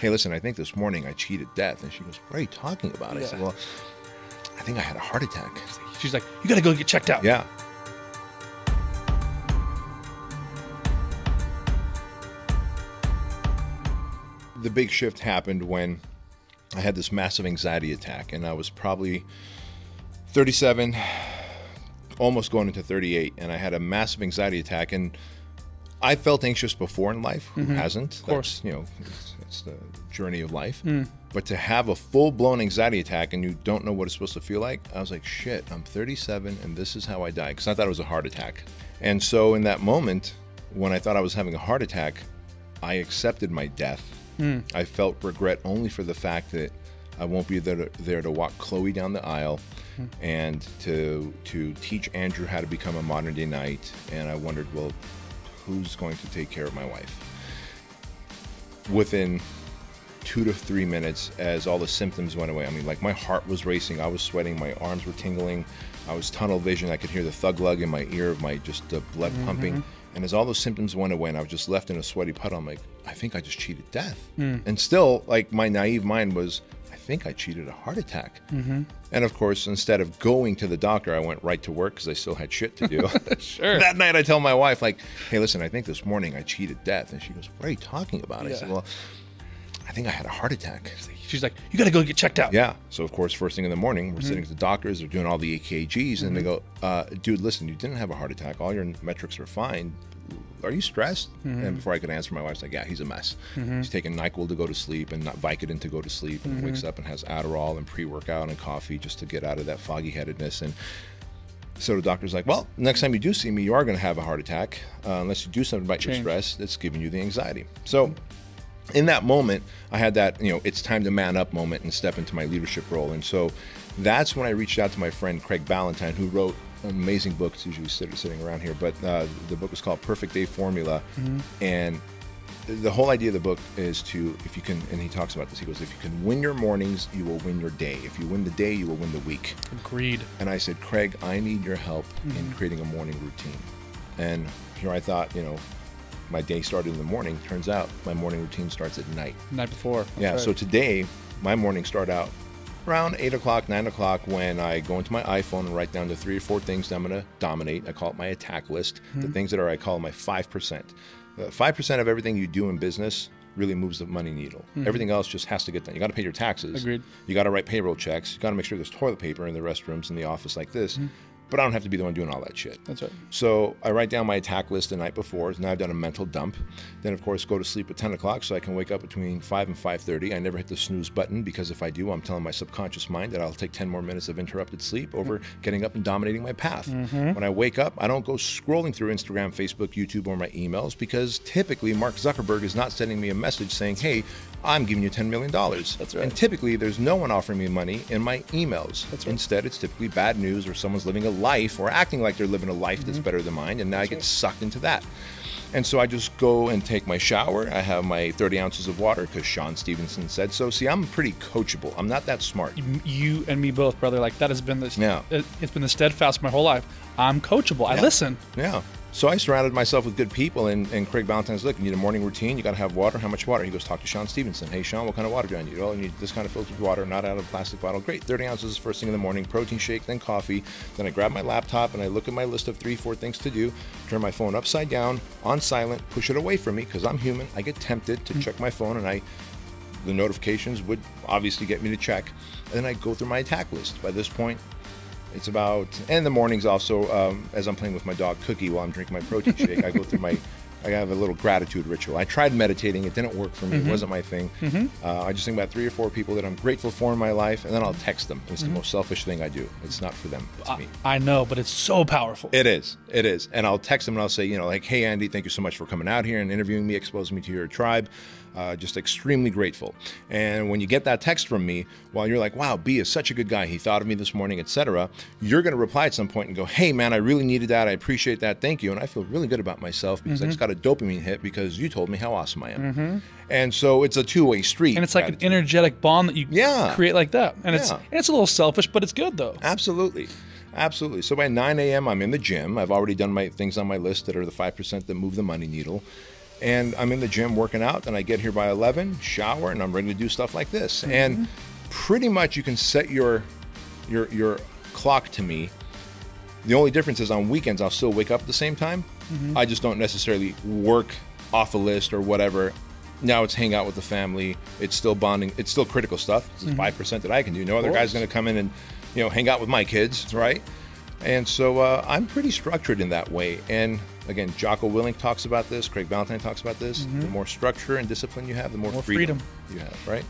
hey, listen, I think this morning I cheated death. And she goes, what are you talking about? I said, well, I think I had a heart attack. She's like, you got to go get checked out. Yeah. The big shift happened when I had this massive anxiety attack, and I was probably 37, almost going into 38, and I had a massive anxiety attack. And I felt anxious before in life. Who hasn't? Of course. That's, it's the journey of life. But to have a full-blown anxiety attack and you don't know what it's supposed to feel like, I was like, shit, I'm 37 and this is how I die. Because I thought it was a heart attack. And so in that moment, when I thought I was having a heart attack, I accepted my death. I felt regret only for the fact that I won't be there to walk Chloe down the aisle and to teach Andrew how to become a modern day knight. And I wondered, well, who's going to take care of my wife? Within 2 to 3 minutes, as all the symptoms went away, I mean, like my heart was racing, I was sweating, my arms were tingling, I was tunnel vision, I could hear the thug lug in my ear of the blood pumping. And as all those symptoms went away and I was just left in a sweaty puddle, I'm like, I think I just cheated death. And still, like, my naive mind was, I think I cheated a heart attack. And of course, instead of going to the doctor, I went right to work because I still had shit to do. Sure. That night I tell my wife, like, hey, listen, I think this morning I cheated death. And she goes, what are you talking about? I said, well, I think I had a heart attack. She's like, you got to go get checked out. Yeah. So, of course, first thing in the morning, we're sitting at the doctors. They're doing all the EKGs. And they go, dude, listen, you didn't have a heart attack. All your metrics are fine. Are you stressed? And before I could answer, my wife's like, yeah, he's a mess. He's taking NyQuil to go to sleep and not Vicodin to go to sleep. And wakes up and has Adderall and pre-workout and coffee just to get out of that foggy-headedness. And so the doctor's like, well, next time you do see me, you are going to have a heart attack unless you do something about your stress that's giving you the anxiety. So in that moment, I had that, it's time to man up moment and step into my leadership role. And so that's when I reached out to my friend Craig Ballantyne, who wrote an amazing book. It's usually sitting around here, but the book is called Perfect Day Formula. And the whole idea of the book is if you can, and he talks about this, he goes, if you can win your mornings, you will win your day. If you win the day, you will win the week. Agreed. And I said, Craig, I need your help in creating a morning routine. And here I thought, my day started in the morning. Turns out my morning routine starts at night. Night before. Yeah, right. So today, my mornings start out around 8 o'clock, 9 o'clock, when I go into my iPhone and write down the 3 or 4 things that I'm going to dominate. I call it my attack list. The things that I call my 5%. 5% of everything you do in business really moves the money needle. Everything else just has to get done. You got to pay your taxes. Agreed. You got to write payroll checks. You got to make sure there's toilet paper in the restrooms in the office like this. But I don't have to be the one doing all that shit. That's right. So I write down my attack list the night before. Now I've done a mental dump. Then, of course, go to sleep at 10 o'clock so I can wake up between 5 and 5:30. I never hit the snooze button because if I do, I'm telling my subconscious mind that I'll take 10 more minutes of interrupted sleep over getting up and dominating my path. When I wake up, I don't go scrolling through Instagram, Facebook, YouTube, or my emails because typically Mark Zuckerberg is not sending me a message saying, hey, I'm giving you $10 million. That's right. And typically, there's no one offering me money in my emails. That's right. Instead, it's typically bad news or someone's living a life or acting like they're living a life that's better than mine, and now I get sucked into that. And so I just go and take my shower. I have my 30 ounces of water because Sean Stevenson said so. See, I'm pretty coachable. I'm not that smart. You and me both, brother. Like, that has been it's been the steadfast my whole life. I'm coachable. I listen. Yeah. So I surrounded myself with good people, and Craig Ballantyne's, look, you need a morning routine, you got to have water. How much water? He goes, talk to Sean Stevenson. Hey, Sean, what kind of water do I need? Oh, you need this kind of filtered water, not out of a plastic bottle. Great, 30 ounces first thing in the morning, protein shake, then coffee. Then I grab my laptop, and I look at my list of 3, 4 things to do, turn my phone upside down, on silent, push it away from me, because I'm human. I get tempted to check my phone, and the notifications would obviously get me to check. And then I go through my attack list. By this point, it's about, and in the mornings also, as I'm playing with my dog Cookie while I'm drinking my protein shake, I go through I have a little gratitude ritual. I tried meditating. It didn't work for me. It wasn't my thing. I just think about 3 or 4 people that I'm grateful for in my life, and then I'll text them. It's the most selfish thing I do. It's not for them. It's me. I know, but it's so powerful. It is. It is. And I'll text them and I'll say, like, hey, Andy, thank you so much for coming out here and interviewing me, exposing me to your tribe. Just extremely grateful. And when you get that text from me, while you're like, wow, B is such a good guy, he thought of me this morning, etc., you're going to reply at some point and go, hey, man, I really needed that. I appreciate that. Thank you. And I feel really good about myself because I just got a dopamine hit because you told me how awesome I am. And so it's a two-way street. And it's like an energetic bond that you create like that. And it's a little selfish, but it's good, though. Absolutely. Absolutely. So by 9 a.m., I'm in the gym. I've already done my things on my list that are the 5% that move the money needle. and I'm in the gym working out, and I get here by 11, shower, and I'm ready to do stuff like this. And pretty much you can set your clock to me. The only difference is on weekends I'll still wake up at the same time. I just don't necessarily work off a list or whatever. Now it's hang out with the family. It's still bonding. It's still critical stuff. This is 5% that I can do. No other guy's going to come in and, you know, hang out with my kids, right? And so I'm pretty structured in that way. And again, Jocko Willink talks about this. Craig Ballantyne talks about this. The more structure and discipline you have, the more freedom you have, right?